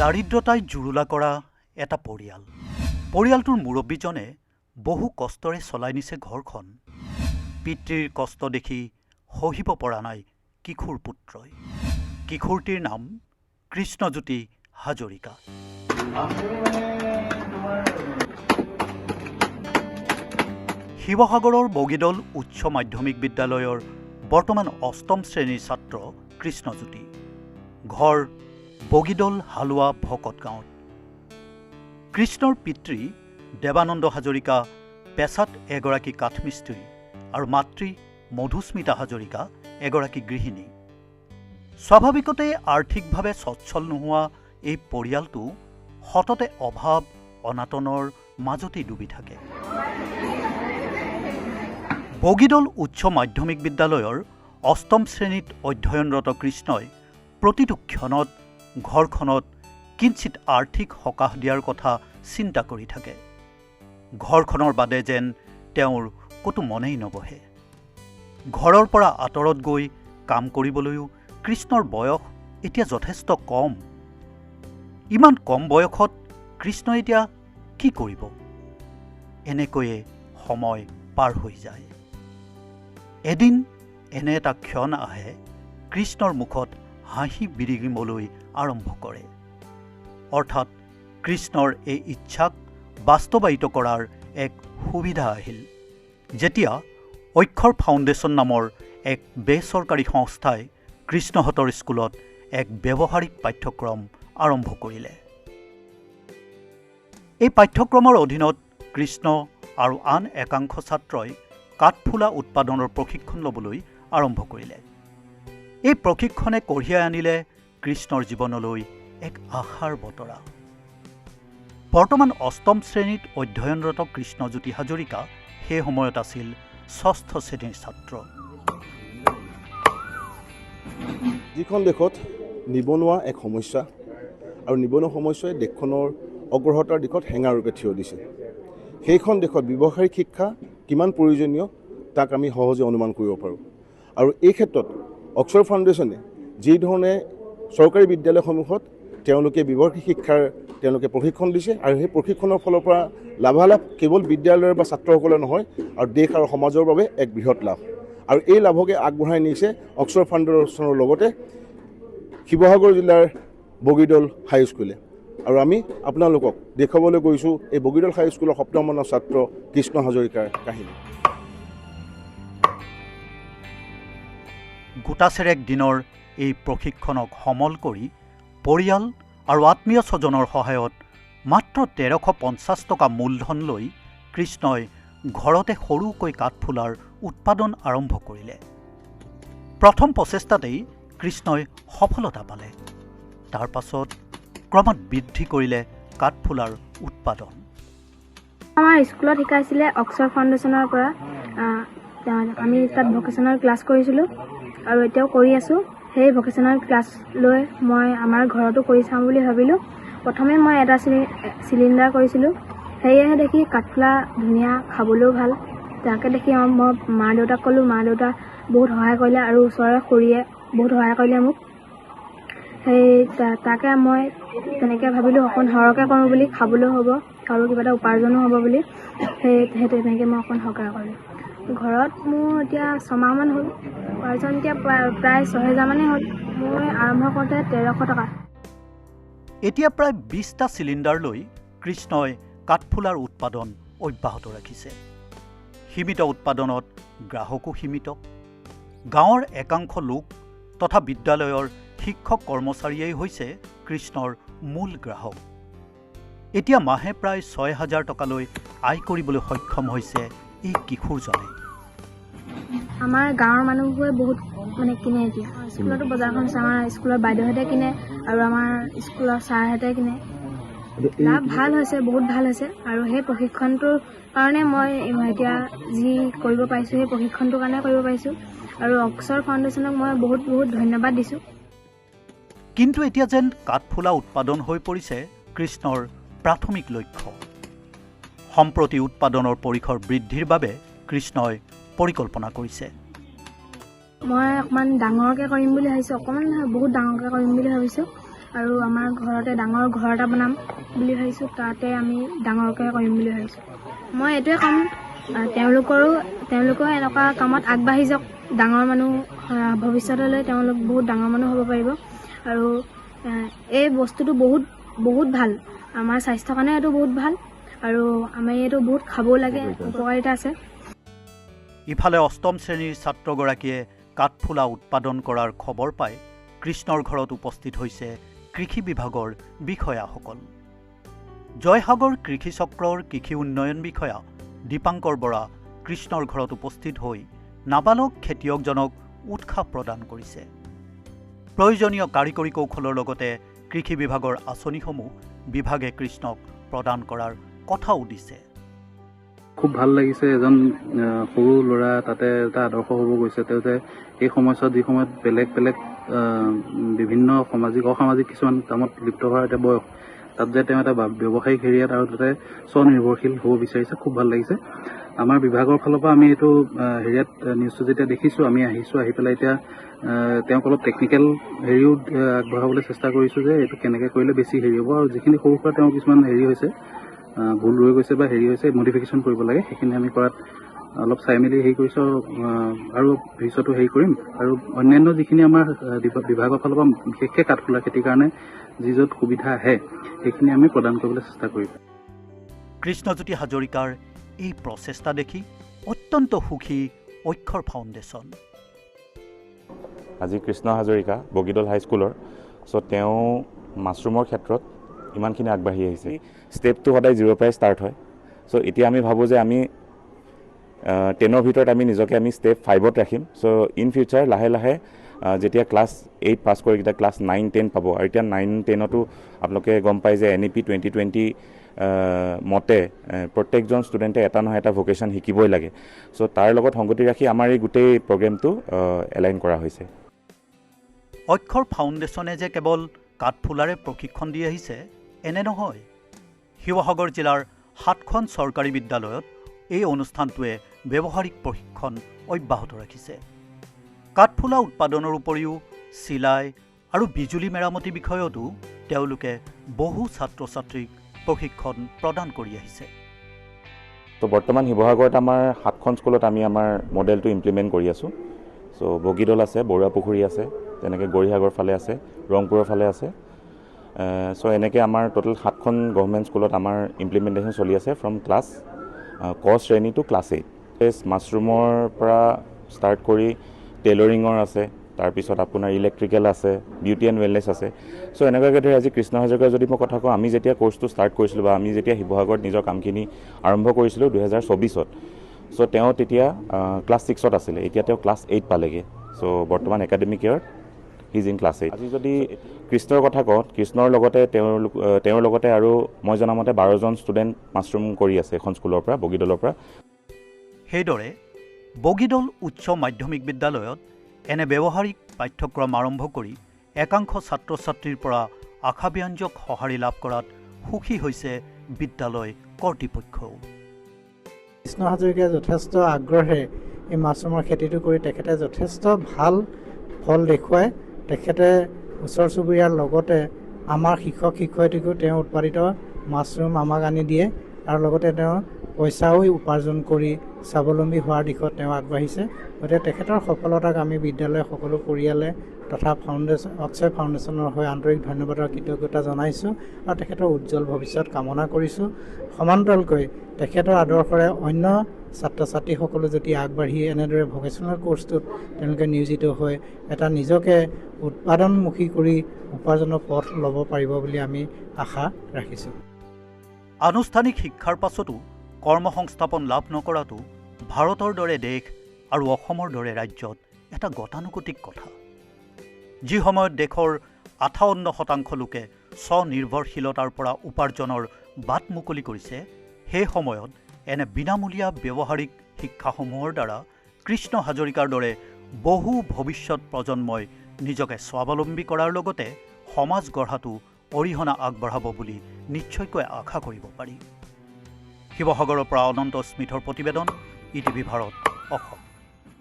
দাৰিদ্ৰতাই জুৰুলা কৰা এটা পৰিয়াল। পৰিয়ালটোৰ মুৰব্বীজনে বহু কষ্টৰে চলাই নিছে ঘৰখন। পিতৃৰ কষ্ট দেখি সহিব পৰা নাই কিশোৰ পুত্ৰই। কিশোৰটিৰ নাম কৃষ্ণজ্যোতি হাজৰিকা। শিৱসাগৰৰ বগীদল উচ্চ মাধ্যমিক বিদ্যালয়ৰ বৰ্তমান ৮ম শ্ৰেণীৰ ছাত্ৰ কৃষ্ণজ্যোতি। ঘৰ বগীদল হালোৱা ভকত গাঁৱত। কৃষ্ণৰ পিতৃ দেৱানন্দ হাজৰিকা পেছাত এগৰাকী কাঠমিস্ত্ৰী আৰু মাতৃ মধুস্মিতা হাজৰিকা এগৰাকী গৃহিণী। স্বাভাৱিকতে আৰ্থিকভাৱে সচ্ছল নোহোৱা এই পৰিয়ালটো সততে অভাৱ অনাটনৰ মাজতেই ডুবি থাকে। বগীদল উচ্চ মাধ্যমিক বিদ্যালয়ৰ ৮ম শ্ৰেণীত অধ্যয়নৰত কৃষ্ণই প্ৰতিটো ক্ষণত ঘৰখনত কিঞ্চিত আৰ্থিক সকাহ দিয়াৰ কথা চিন্তা কৰি থাকে। ঘৰখনৰ বাদে যেন তেওঁৰ ক'তো মনেই নবহে। ঘৰৰ পৰা আঁতৰত গৈ কাম কৰিবলৈও কৃষ্ণৰ বয়স এতিয়া যথেষ্ট কম। ইমান কম বয়সত কৃষ্ণ এতিয়া কি কৰিব? এনেকৈয়ে সময় পাৰ হৈ যায়। এদিন এনে এটা ক্ষণ আহে, কৃষ্ণৰ মুখত হাঁহি বিৰিঙিবলৈ আৰম্ভ কৰে। অৰ্থাৎ কৃষ্ণৰ এই ইচ্ছাক বাস্তৱায়িত কৰাৰ এক সুবিধা আহিল, যেতিয়া অক্ষৰ ফাউণ্ডেশ্যন নামৰ এক বেচৰকাৰী সংস্থাই কৃষ্ণহঁতৰ স্কুলত এক ব্যৱহাৰিক পাঠ্যক্ৰম আৰম্ভ কৰিলে। এই পাঠ্যক্ৰমৰ অধীনত কৃষ্ণ আৰু আন একাংশ ছাত্ৰই কাঠফুলা উৎপাদনৰ প্ৰশিক্ষণ ল'বলৈ আৰম্ভ কৰিলে। এই প্ৰশিক্ষণে কঢ়িয়াই আনিলে কৃষ্ণৰ জীৱনলৈ এক আশাৰ বতৰা। বৰ্তমান ৮ম শ্ৰেণীত অধ্যয়নৰত কৃষ্ণজ্যোতি হাজৰিকা সেই সময়ত আছিল ৬ষ্ঠ শ্ৰেণীৰ ছাত্ৰ। যিখন দেশত নিবনুৱা এক সমস্যা আৰু নিবনুৱা সমস্যাই দেশখনৰ অগ্ৰহতাৰ দিশত হেঙাৰৰূপে থিয় দিছে, সেইখন দেশত ব্যৱসায়িক শিক্ষা কিমান প্ৰয়োজনীয় তাক আমি সহজে অনুমান কৰিব পাৰোঁ। আৰু এই ক্ষেত্ৰত অক্সফৰ্ড ফাউণ্ডেশ্যনে যি ধৰণে চৰকাৰী বিদ্যালয়সমূহত তেওঁলোকে ব্যৱহাৰিক শিক্ষাৰ প্ৰশিক্ষণ দিছে, আৰু সেই প্ৰশিক্ষণৰ ফালৰ পৰা লাভালাভ কেৱল বিদ্যালয়ৰ বা ছাত্ৰসকলে নহয়, আৰু দেশ আৰু সমাজৰ বাবে এক বৃহৎ লাভ। আৰু এই লাভকে আগবঢ়াই নিছে অক্সফৰ্ড ফাউণ্ডেশ্যনৰ লগতে শিৱসাগৰ জিলাৰ বগীদল হাইস্কুলে। আৰু আমি আপোনালোকক দেখুৱাবলৈ গৈছোঁ এই বগীদল হাইস্কুলৰ ৭ম মানৰ ছাত্ৰ কৃষ্ণ হাজৰিকাৰ কাহিনী। গোটাচেৰেক দিনৰ এই প্ৰশিক্ষণক সমল কৰি পৰিয়াল আৰু আত্মীয় স্বজনৰ সহায়ত মাত্ৰ ১৩৫০ টকা মূলধন লৈ কৃষ্ণই ঘৰতে সৰুকৈ কাঠফুলাৰ উৎপাদন আৰম্ভ কৰিলে। প্ৰথম প্ৰচেষ্টাতেই কৃষ্ণই সফলতা পালে। তাৰ পাছত ক্ৰমাৎ বৃদ্ধি কৰিলে কাঠফুলাৰ উৎপাদন। আমাৰ স্কুলত শিকাইছিলে অক্সফৰ্ড ফাউণ্ডেশ্যনৰ পৰা। আমি তাত ভকেশ্যনেল ক্লাছ কৰিছিলোঁ আৰু এতিয়াও কৰি আছোঁ। সেই ভকেশ্যনেল ক্লাছ লৈ মই আমাৰ ঘৰতো কৰি চাওঁ বুলি ভাবিলোঁ। প্ৰথমে মই এটা চিলিণ্ডাৰ কৰিছিলোঁ। সেয়েহে দেখি কাঠফুলা ধুনীয়া, খাবলৈও ভাল। তাকে দেখি মই মা দেউতাক ক'লোঁ। মা দেউতা বহুত সহায় কৰিলে আৰু ওচৰৰে খুৰীয়ে বহুত সহায় কৰিলে মোক। তাকে মই তেনেকৈ ভাবিলোঁ অকণ সৰহকৈ কৰোঁ বুলি, খাবলৈও হ'ব আৰু কিবা এটা উপাৰ্জনো হ'ব বুলি। সেই তেনেকৈ মই অকণ সৰহকৈ কৰিলোঁ। ঘৰত মোৰ এতিয়া ৬মাহমান হ'ল। উপাৰ্জন এতিয়া প্ৰায় ৬,০০০ মানেই হ'ল। মই আৰম্ভ কৰোঁতে ১৩০০ টকা। এতিয়া প্ৰায় ২০টা চিলিণ্ডাৰ লৈ কৃষ্ণই কাঠফুলাৰ উৎপাদন অব্যাহত ৰাখিছে। সীমিত উৎপাদনত গ্ৰাহকো সীমিত। গাঁৱৰ একাংশ লোক তথা বিদ্যালয়ৰ শিক্ষক কৰ্মচাৰীয়েই হৈছে কৃষ্ণৰ মূল গ্ৰাহক। এতিয়া মাহে প্ৰায় ৬,০০০ টকালৈ আয় কৰিবলৈ সক্ষম হৈছে এই কিশোৰজনে। আমাৰ গাঁৱৰ মানুহবোৰে বহুত কিনে। এতিয়া স্কুলতো বজাৰখন আছে। আমাৰ স্কুলৰ বাইদেউহঁতে কিনে আৰু আমাৰ স্কুলৰ ছাৰহঁতে কিনে। লাভ ভাল হৈছে, বহুত ভাল হৈছে। আৰু সেই প্ৰশিক্ষণটোৰ কাৰণে মই এতিয়া যি কৰিব পাৰিছোঁ, সেই প্ৰশিক্ষণটোৰ কাৰণে কৰিব পাৰিছোঁ। আৰু অক্সফৰ্ড ফাউণ্ডেশ্যনক মই বহুত বহুত ধন্যবাদ দিছোঁ। কিন্তু এতিয়া যেন কাঠফুলা উৎপাদন হৈ পৰিছে কৃষ্ণৰ প্ৰাথমিক লক্ষ্য। সম্প্ৰতি উৎপাদনৰ পৰিসৰ বৃদ্ধিৰ বাবে কৃষ্ণই পৰিকল্পনা কৰিছে। মই অকণমান ডাঙৰকৈ কৰিম বুলি ভাবিছোঁ। অকণমান নহয়, বহুত ডাঙৰকৈ কৰিম বুলি ভাবিছোঁ। আৰু আমাৰ ঘৰতে ডাঙৰ ঘৰ এটা বনাম বুলি ভাবিছোঁ। তাতে আমি ডাঙৰকৈ কৰিম বুলি ভাবিছোঁ। মই এইটোৱে ক'ম, তেওঁলোকেও এনেকুৱা কামত আগবাঢ়ি যাওক। ডাঙৰ মানুহ ভৱিষ্যতলৈ তেওঁলোক বহুত ডাঙৰ মানুহ হ'ব পাৰিব। আৰু এই বস্তুটো বহুত ভাল, আমাৰ স্বাস্থ্যৰ কাৰণে এইটো বহুত ভাল, আৰু আমি এইটো বহুত খাবও লাগে, উপকাৰিতা আছে। ইফালে অষ্টম শ্ৰেণীৰ ছাত্ৰগৰাকীয়ে কাঠফুলা উৎপাদন কৰাৰ খবৰ পাই কৃষ্ণৰ ঘৰত উপস্থিত হৈছে কৃষি বিভাগৰ বিষয়াসকল। জয়সাগৰ কৃষি চক্ৰৰ কৃষি উন্নয়ন বিষয়া দীপাংকৰ বৰা কৃষ্ণৰ ঘৰত উপস্থিত হৈ নাবালক খেতিয়কজনক উৎসাহ প্ৰদান কৰিছে। প্ৰয়োজনীয় কাৰিকৰী কৌশলৰ লগতে কৃষি বিভাগৰ আঁচনিসমূহ বিভাগে কৃষ্ণক প্ৰদান কৰাৰ কথাও দিছে। খুব ভাল লাগিছে, এজন সৰু ল'ৰা তাতে এটা আদৰ্শ হ'ব গৈছে। তেওঁ যে এই সময়ছোৱাত যি সময়ত বেলেগ বিভিন্ন অসামাজিক কিছুমান কামত লিপ্ত হোৱাৰ এটা বয়স, তাত যে তেওঁ এটা ব্যৱসায়িক হেৰিয়াত আৰু তাতে স্বনিৰ্ভৰশীল হ'ব বিচাৰিছে, খুব ভাল লাগিছে। আমাৰ বিভাগৰ ফালৰ পৰা আমি এইটো হেৰিয়াত নিউজটো যেতিয়া দেখিছোঁ, আমি আহি পেলাই এতিয়া তেওঁক অলপ টেকনিকেল হেৰিও আগবঢ়াবলৈ চেষ্টা কৰিছোঁ যে এইটো কেনেকৈ কৰিলে বেছি হেৰি হ'ব, আৰু যিখিনি সৰু সুৰা তেওঁ কিছুমান হেৰি হৈছে, ভুল ৰৈ গৈছে বা হেৰি হৈছে, মডিফিকেশ্যন কৰিব লাগে, সেইখিনি আমি কৰাত অলপ চাই মেলি হেৰি কৰিছোঁ। আৰু ভৱিষ্যতো হেৰি কৰিম, আৰু অন্যান্য যিখিনি আমাৰ বিভাগৰ ফালৰ পৰা বিশেষকৈ কাঠফুলা খেতিৰ কাৰণে যি য'ত সুবিধা আহে সেইখিনি আমি প্ৰদান কৰিবলৈ চেষ্টা কৰিম। কৃষ্ণজ্যোতি হাজৰিকাৰ এই প্ৰচেষ্টা দেখি অত্যন্ত সুখী অক্ষৰ ফাউণ্ডেশ্যন। আজি কৃষ্ণ হাজৰিকা বগীদল হাইস্কুলৰ, চ' তেওঁ মাছৰুমৰ ক্ষেত্ৰত ইমানখিনি আগবাঢ়ি আহিছে। ষ্টেপটো সদায় 0ৰ পৰাই ষ্টাৰ্ট হয়। চ' এতিয়া আমি ভাবোঁ যে আমি 10ৰ ভিতৰত নিজকে ষ্টেপ 5ত ৰাখিম। চ' ইন ফিউচাৰ লাহে লাহে যেতিয়া ক্লাছ 8 পাছ কৰি যেতিয়া ক্লাছ 9, 10 পাব, আৰু এতিয়া 9, 10তো আপোনালোকে গম পায় যে NEP 2020 মতে প্ৰত্যেকজন ষ্টুডেণ্টে এটা নহয় এটা ভকেশ্যন শিকিবই লাগে। চ' তাৰ লগত সংগতি ৰাখি আমাৰ এই গোটেই প্ৰগ্ৰেমটো এলাইন কৰা হৈছে। অক্ষৰ ফাউণ্ডেশ্যনে যে কেৱল কাঠফুলাৰে প্ৰশিক্ষণ দি আহিছে এনে নহয়। শিৱসাগৰ জিলাৰ 7খন চৰকাৰী বিদ্যালয়ত এই অনুষ্ঠানটোৱে ব্যৱহাৰিক প্ৰশিক্ষণ অব্যাহত ৰাখিছে। কাঠফুলা উৎপাদনৰ উপৰিও চিলাই আৰু বিজুলী মেৰামতি বিষয়তো তেওঁলোকে বহু ছাত্ৰ ছাত্ৰীক প্ৰশিক্ষণ প্ৰদান কৰি আহিছে। তো বৰ্তমান শিৱসাগৰত আমাৰ 7খন স্কুলত আমি আমাৰ মডেলটো ইমপ্লিমেণ্ট কৰি আছোঁ। চ' বগীদল আছে, বৰুৱা পুখুৰী আছে, তেনেকৈ গৌৰীসাগৰ ফালে আছে, ৰংপুৰৰ ফালে আছে। চ' এনেকৈ আমাৰ টোটেল 7খন গভৰ্ণমেণ্ট স্কুলত আমাৰ ইমপ্লিমেণ্টেশ্যন চলি আছে ফ্ৰম ক্লাছ ক শ্ৰেণী টু ক্লাছ 8। মাছৰুমৰ পৰা ষ্টাৰ্ট কৰি টেইলৰিঙৰ আছে, তাৰপিছত আপোনাৰ ইলেক্ট্ৰিকেল আছে, বিউটি এণ্ড ৱেলনেছ আছে। চ' এনেকুৱাকৈ ধৰি আজি কৃষ্ণ হাজৰিকাৰ যদি মই কথা কওঁ, আমি যেতিয়া কোৰ্চটো ষ্টাৰ্ট কৰিছিলোঁ বা আমি যেতিয়া শিৱসাগৰত নিজৰ কামখিনি আৰম্ভ কৰিছিলোঁ 2024ত, চ' তেওঁ তেতিয়া ক্লাছ 6ত আছিলে, এতিয়া তেওঁ ক্লাছ 8 পালেগৈ। চ' বৰ্তমান একাডেমিক ইয়েৰত হিজ ইন ক্লাছ 8। আজি যদি কৃষ্ণৰ কথা কওঁ, কৃষ্ণৰ লগতে তেওঁৰ লগতে আৰু মই জনামতে 12জন ষ্টুডেণ্ট মাছৰুম কৰি আছে এখন স্কুলৰ পৰা, বগীদলৰ পৰা। সেইদৰে বগীদল উচ্চ মাধ্যমিক বিদ্যালয়ত এনে ব্যৱহাৰিক পাঠ্যক্ৰম আৰম্ভ কৰি একাংশ ছাত্ৰ ছাত্ৰীৰ পৰা আশাব্যঞ্জক সঁহাৰি লাভ কৰাত সুখী হৈছে বিদ্যালয় কৰ্তৃপক্ষও। কৃষ্ণ হাজৰিকাই যথেষ্ট আগ্ৰহেৰে এই মাছৰুমৰ খেতিটো কৰি তেখেতে যথেষ্ট ভাল ফল দেখুৱায়। তেখেতে ওচৰ চুবুৰীয়াৰ লগতে আমাৰ শিক্ষক শিক্ষয়িত্ৰীকো তেওঁ উৎপাদিত মাছৰুম আমাক আনি দিয়ে, আৰু লগতে তেওঁ পইচাও উপাৰ্জন কৰি স্বাৱলম্বী হোৱাৰ দিশত তেওঁ আগবাঢ়িছে। গতিকে তেখেতৰ সফলতাক আমি বিদ্যালয়ৰ সকলো পৰিয়ালে তথা অক্ষয় ফাউণ্ডেশ্যনৰ হৈ আন্তৰিক ধন্যবাদ আৰু কৃতজ্ঞতা জনাইছোঁ, আৰু তেখেতৰ উজ্জ্বল ভৱিষ্যত কামনা কৰিছোঁ। সমান্তৰালকৈ তেখেতৰ আদৰ্শৰে অন্য ছাত্ৰ ছাত্ৰীসকলো যদি আগবাঢ়ি এনেদৰে ভকেশ্যনেল কোৰ্চটোত তেওঁলোকে নিয়োজিত হৈ এটা নিজকে উৎপাদনমুখী কৰি উপাৰ্জনৰ পথ ল'ব পাৰিব বুলি আমি আশা ৰাখিছোঁ। আনুষ্ঠানিক শিক্ষাৰ পাছতো কৰ্মসংস্থাপন লাভ নকৰাটো ভাৰতৰ দৰে দেশ আৰু অসমৰ দৰে ৰাজ্যত এটা গতানুগতিক কথা। যি সময়ত দেশৰ 58% লোকে স্বনিৰ্ভৰশীলতাৰ পৰা উপাৰ্জনৰ বাট মুকলি কৰিছে, সেই সময়ত এনে বিনামূলীয়া ব্যৱহাৰিক শিক্ষাসমূহৰ দ্বাৰা কৃষ্ণ হাজৰিকাৰ দৰে বহু ভৱিষ্যত প্ৰজন্মই নিজকে স্বাৱলম্বী কৰাৰ লগতে সমাজ গঢ়াটো অৰিহণা আগবঢ়াব বুলি নিশ্চয়কৈ আশা কৰিব পাৰি। শিৱসাগৰৰ পৰা অনন্ত স্মিথৰ প্ৰতিবেদন, ETV ভাৰত, অসম।